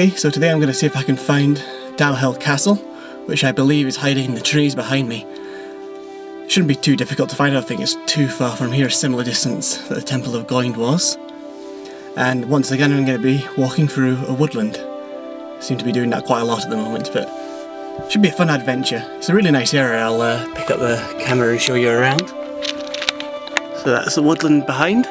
Okay, so today I'm going to see if I can find Dowhill Castle, which I believe is hiding in the trees behind me. Shouldn't be too difficult to find. I don't think it's too far from here, similar distance that the Temple of Goind was. And once again I'm going to be walking through a woodland. I seem to be doing that quite a lot at the moment, but it should be a fun adventure. It's a really nice area. I'll pick up the camera and show you around. So that's the woodland behind.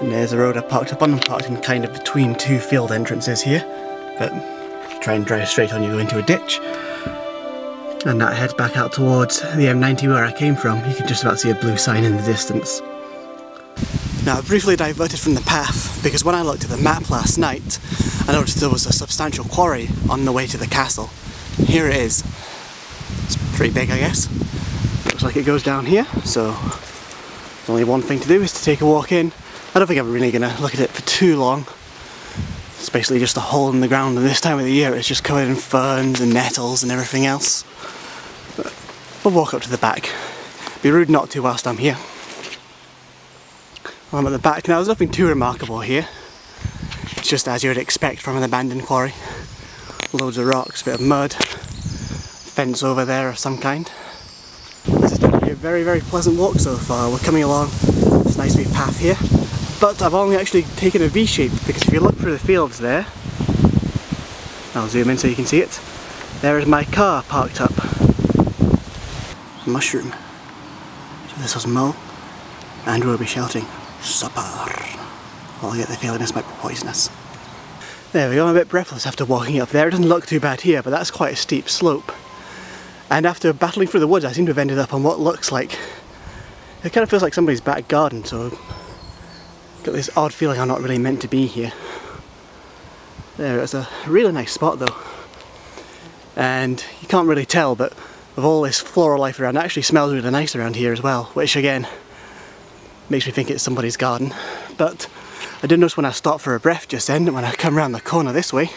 And there's the road I parked up on. I'm parked in kind of between two field entrances here, but if you try and drive straight on you go into a ditch. And that heads back out towards the M90 where I came from. You can just about see a blue sign in the distance. Now I briefly diverted from the path because when I looked at the map last night I noticed there was a substantial quarry on the way to the castle. Here it is. It's pretty big, I guess. Looks like it goes down here, so there's only one thing to do is to take a walk in. I don't think I'm really going to look at it for too long. It's basically just a hole in the ground, and this time of the year it's just covered in ferns and nettles and everything else. But we'll walk up to the back. Be rude not to whilst I'm here. I'm at the back now. There's nothing too remarkable here. It's just as you would expect from an abandoned quarry. Loads of rocks, a bit of mud, fence over there of some kind. This is definitely a very, very pleasant walk so far. We're coming along this nice wee path here. But I've only actually taken a V shape because if you look through the fields there, I'll zoom in so you can see it, there is my car parked up. Mushroom. So this was Mo. Andrew will be shouting, "Supper." Well, I get the feeling this might be poisonous. There we go, I'm a bit breathless after walking up there. It doesn't look too bad here, but that's quite a steep slope. And after battling through the woods I seem to have ended up on what looks like, it kind of feels like somebody's back garden, so got this odd feeling I'm not really meant to be here. There, it's a really nice spot though. And you can't really tell, but with all this floral life around, it actually smells really nice around here as well, which again makes me think it's somebody's garden. But I did notice when I stopped for a breath just then, when I come around the corner this way,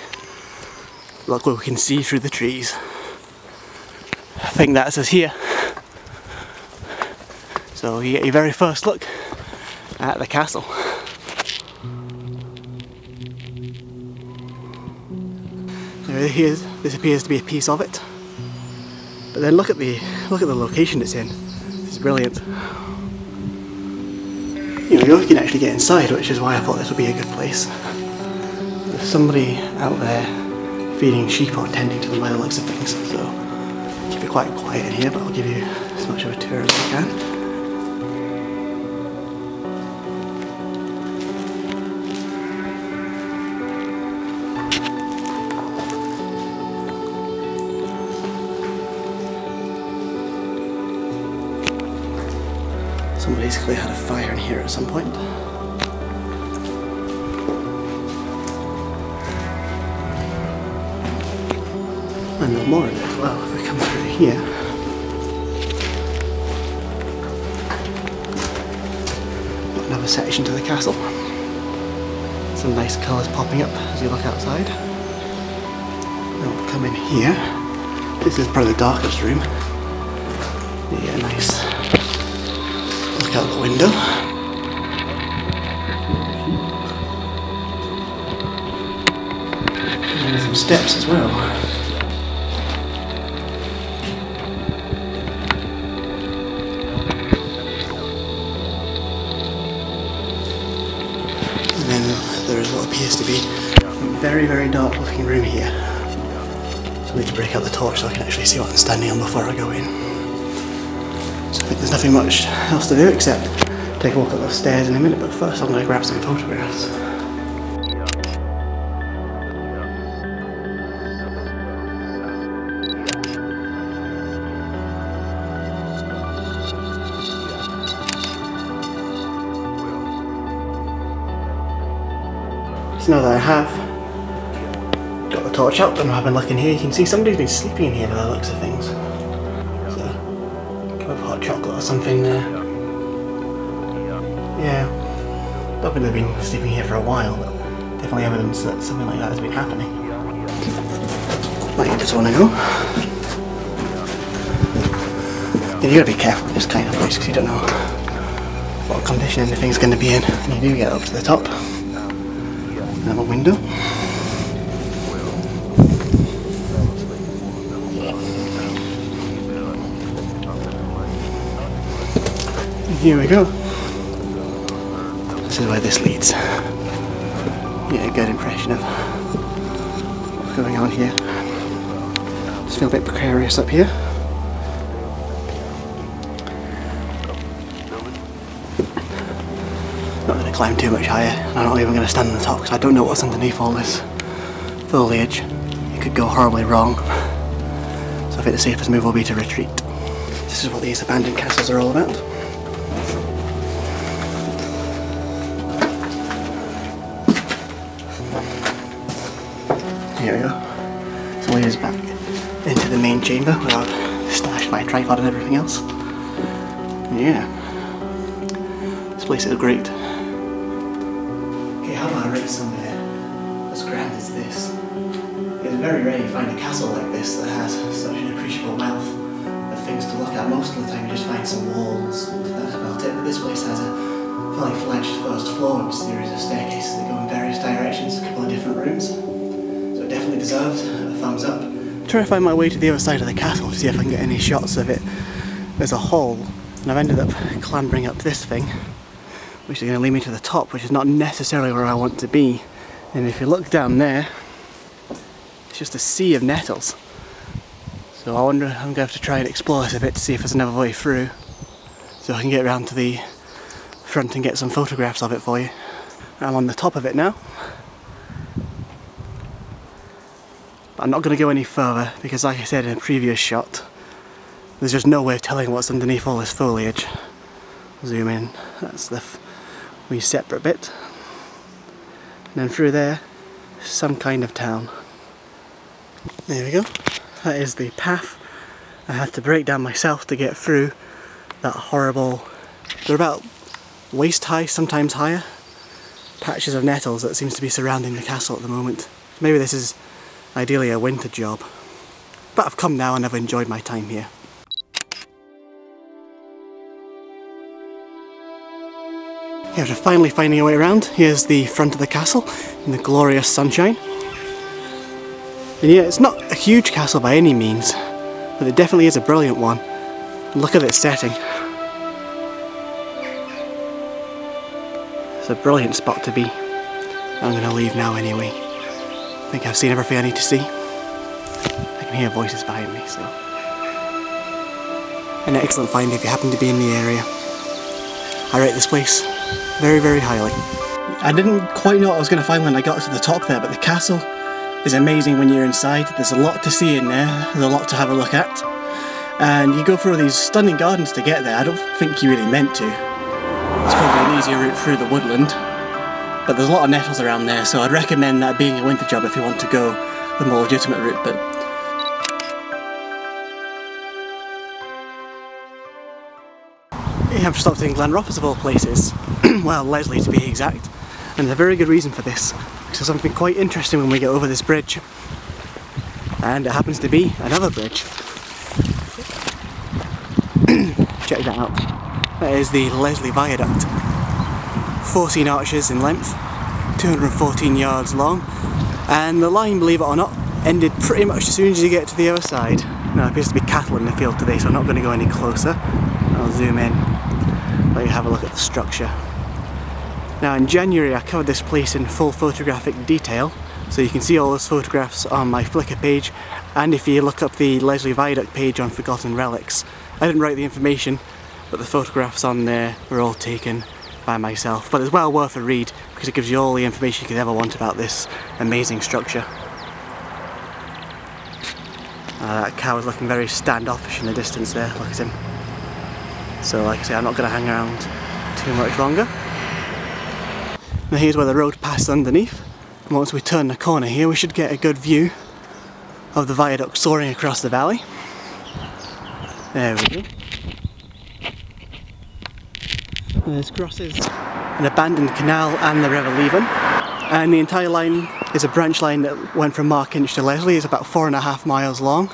look what we can see through the trees. I think that's us here. So you get your very first look at the castle. This appears to be a piece of it. But then look at the location it's in. It's brilliant. You know, you can actually get inside, which is why I thought this would be a good place. There's somebody out there feeding sheep or tending to them by the looks of things, so keep it quite quiet in here, but I'll give you as much of a tour as I can. Somebody's clearly had a fire in here at some point. And there's more in it as well if we come through here. Got another section to the castle. Some nice colours popping up as you look outside. Then we'll come in here. This is probably the darkest room. Yeah, nice. Look out the window. And there's some steps as well. And then there is what appears to be a very, very dark looking room here. So I need to break out the torch so I can actually see what I'm standing on before I go in. So I think there's nothing much else to do except take a walk up the stairs in a minute, but first I'm going to grab some photographs. So now that I have got the torch out and I've been looking here, you can see somebody's been sleeping in here by the looks of things. Hot chocolate or something there. Yeah, don't think they've been sleeping here for a while, but definitely evidence that something like that has been happening. Might just want to go. Yeah, you gotta be careful in this kind of place because you don't know condition anything's going to be in. And you do get up to the top. Another window. Here we go. This is where this leads. Get a good impression of what's going on here. Just feel a bit precarious up here. Not going to climb too much higher, and I'm not even going to stand on the top because I don't know what's underneath all this foliage. It could go horribly wrong. So I think the safest move will be to retreat. This is what these abandoned castles are all about. Here we go. So leads back into the main chamber where I've stashed my tripod and everything else. And yeah, this place is great. Okay, how about I rate somewhere as grand as this? It's very rare you find a castle like this that has such an appreciable wealth of things to look at. Most of the time you just find some walls, that's about it. But this place has a fully fledged first floor with a series of staircases that go in various directions, a couple of different rooms. So it definitely deserves a thumbs up. I'm trying to find my way to the other side of the castle to see if I can get any shots of it as a whole. And I've ended up clambering up this thing, which is going to lead me to the top, which is not necessarily where I want to be. And if you look down there, it's just a sea of nettles. So I wonder, I'm going to have to try and explore this a bit to see if there's another way through, so I can get around to the front and get some photographs of it for you. I'm on the top of it now. But I'm not going to go any further because, like I said in a previous shot, there's just no way of telling what's underneath all this foliage. Zoom in, that's the wee separate bit. And then through there, some kind of town. There we go. That is the path I had to break down myself to get through that horrible, they're about waist high, sometimes higher, patches of nettles that seems to be surrounding the castle at the moment. Maybe this is ideally a winter job. But I've come now and I've enjoyed my time here. After finally finding a way around, here's the front of the castle in the glorious sunshine. And yeah, it's not a huge castle by any means, but it definitely is a brilliant one. Look at its setting. It's a brilliant spot to be. I'm going to leave now anyway. I think I've seen everything I need to see. I can hear voices behind me, so... An excellent find if you happen to be in the area. I rate this place very, very highly. I didn't quite know what I was going to find when I got to the top there, but the castle is amazing when you're inside. There's a lot to see in there, there's a lot to have a look at. And you go through these stunning gardens to get there. I don't think you really meant to. It's probably an easier route through the woodland. But there's a lot of nettles around there, so I'd recommend that being a winter job if you want to go the more legitimate route. But I've stopped in Glenrothes of all places. Well, Leslie to be exact. And there's a very good reason for this. Because there's something quite interesting when we get over this bridge. And it happens to be another bridge. Check that out. That is the Leslie Viaduct. 14 arches in length, 214 yards long. And the line, believe it or not, ended pretty much as soon as you get to the other side. Now there appears to be cattle in the field today, so I'm not going to go any closer. I'll zoom in, let you have a look at the structure. Now in January I covered this place in full photographic detail, so you can see all those photographs on my Flickr page, and if you look up the Leslie Viaduct page on Forgotten Relics. I didn't write the information, but the photographs on there were all taken by myself, but it's well worth a read because it gives you all the information you could ever want about this amazing structure. That cow is looking very standoffish in the distance there, look at him. So like I say, I'm not going to hang around too much longer. Now here's where the road passes underneath, and once we turn the corner here we should get a good view of the viaduct soaring across the valley. There we go. This crosses an abandoned canal and the River Leven, and the entire line is a branch line that went from Markinch to Leslie. It's about 4.5 miles long,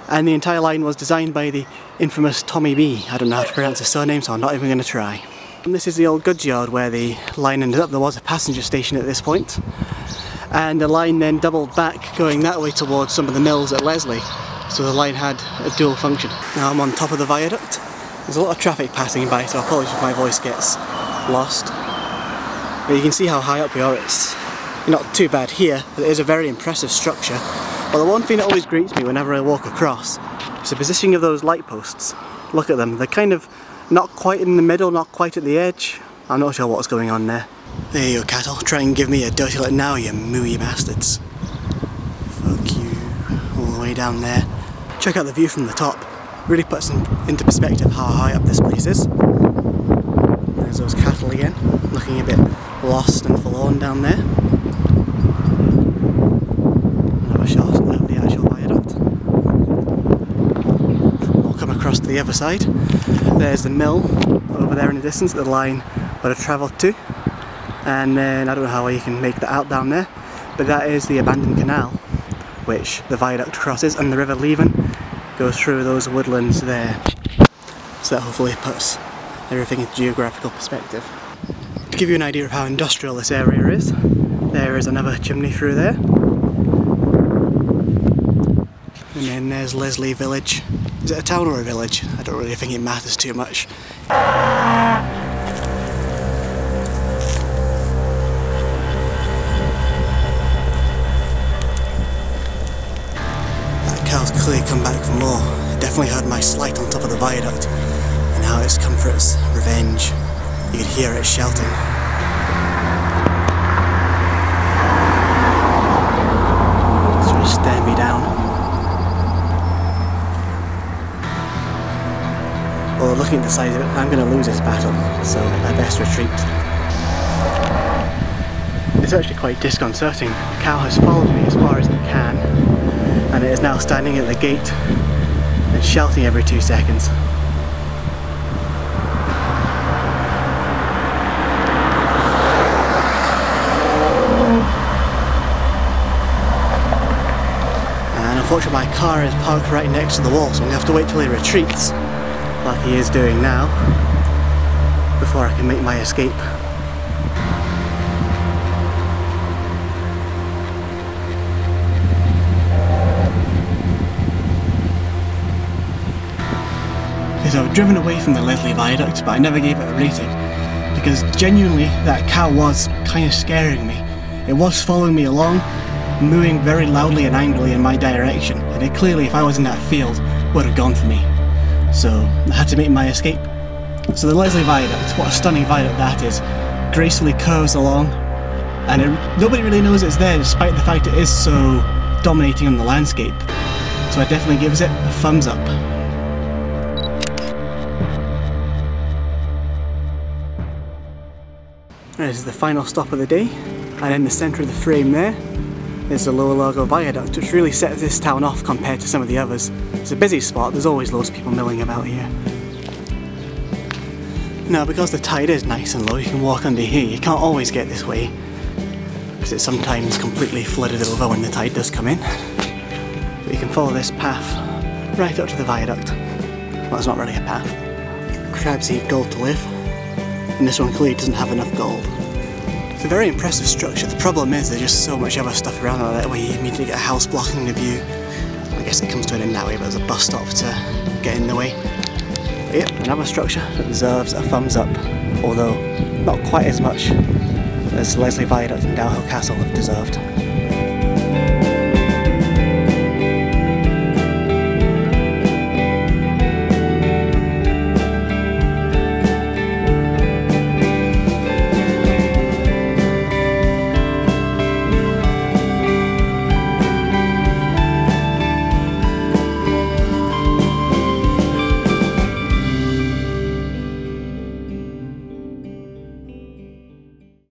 and the entire line was designed by the infamous Tommy B. I don't know how to pronounce his surname, so I'm not even going to try. And this is the old goods yard where the line ended up. There was a passenger station at this point, and the line then doubled back going that way towards some of the mills at Leslie, so the line had a dual function. Now I'm on top of the viaduct, There's a lot of traffic passing by, so apologies if my voice gets lost. But you can see how high up we are. It's not too bad here, but it is a very impressive structure. But the one thing that always greets me whenever I walk across is the positioning of those light posts. Look at them, they're kind of not quite in the middle, not quite at the edge. I'm not sure what's going on there. There you go, cattle. Try and give me a dirty look now, you mooey bastards. Fuck you. All the way down there. Check out the view from the top. Really puts into perspective how high up this place is. There's those cattle again, looking a bit lost and forlorn down there. Another shot of the actual viaduct. We'll come across to the other side. There's the mill over there in the distance, the line where I travelled to. And then I don't know how you can make that out down there, but that is the abandoned canal which the viaduct crosses, and the River Leven goes through those woodlands there. So that hopefully puts everything into geographical perspective. To give you an idea of how industrial this area is, there is another chimney through there. And then there's Leslie Village. Is it a town or a village? I don't really think it matters too much. That cow's clearly come back for more. It definitely heard my slight on top of the viaduct, and now it's come for its revenge. You could hear it shouting. It's trying to stare me down. Well, looking at the size of it, I'm going to lose this battle, so I best retreat. It's actually quite disconcerting. The cow has followed me as far as it can, and it is now standing at the gate and shouting every 2 seconds. And unfortunately my car is parked right next to the wall, so I'm going to have to wait till he retreats, like he is doing now, before I can make my escape. Because I've driven away from the Leslie Viaduct, but I never gave it a rating, because genuinely that cow was kind of scaring me. It was following me along, mooing very loudly and angrily in my direction, and it clearly, if I was in that field, would have gone for me. So I had to make my escape. So the Leslie Viaduct, what a stunning viaduct that is, gracefully curves along, and nobody really knows it's there despite the fact it is so dominating on the landscape. So I definitely gives it a thumbs up. This is the final stop of the day, and in the centre of the frame there is the Lower Largo Viaduct, which really sets this town off compared to some of the others. It's a busy spot, there's always loads of people milling about here. Now, because the tide is nice and low, you can walk under here. You can't always get this way, because it's sometimes completely flooded over when the tide does come in. But you can follow this path right up to the viaduct. Well, it's not really a path. Crabs eat gold to live, and this one clearly doesn't have enough gold. It's a very impressive structure. The problem is there's just so much other stuff around that way you immediately get a house blocking the view. I guess it comes to an end that way, but there's a bus stop to get in the way. But yep, another structure that deserves a thumbs up, although not quite as much as Leslie Viaduct and Dowhill Castle have deserved.